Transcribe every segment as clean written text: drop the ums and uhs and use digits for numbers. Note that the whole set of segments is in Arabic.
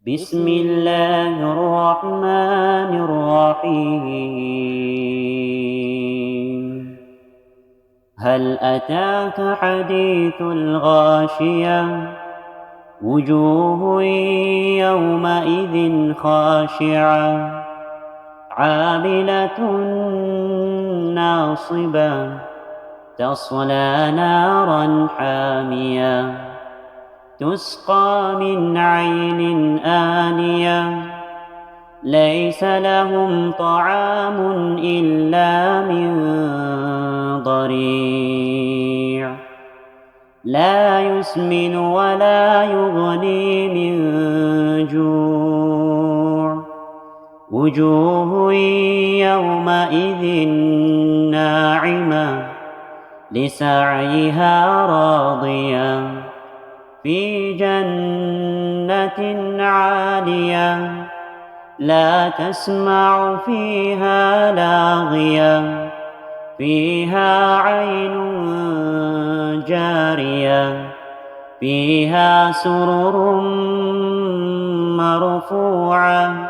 بسم الله الرحمن الرحيم. هل أتاك حديث الغاشية؟ وجوه يومئذ خاشعة عاملة ناصبة تصلى نارا حامية تسقى من عين آنية ليس لهم طعام إلا من ضريع لا يسمن ولا يغني من جوع وجوه يومئذ ناعمة لسعيها راضية في جنة عالية لا تسمع فيها لاغية فيها عين جارية فيها سرر مرفوعة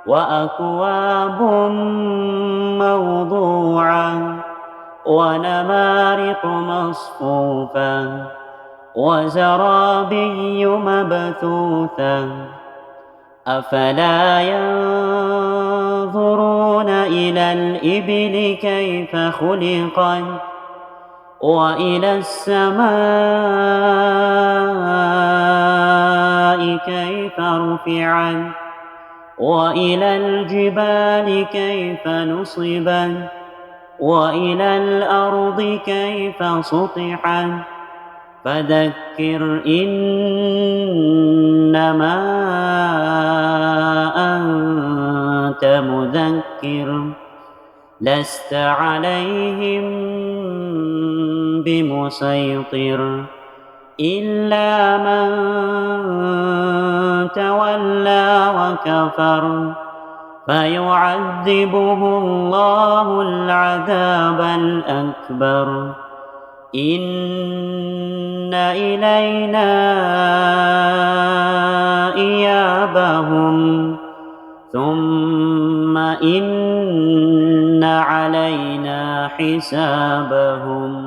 وأكواب موضوعة ونمارق مصفوفة وزرابي مبثوثة أفلا ينظرون إلى الإبل كيف خلقت وإلى السماء كيف رفعت وإلى الجبال كيف نصبت وإلى الأرض كيف سطحت فذكر إنما أنت مذكر لست عليهم بمسيطر إلا من تولى وكفر فيعذبه الله العذاب الأكبر إن إلينا إيابهم ثم إن علينا حسابهم.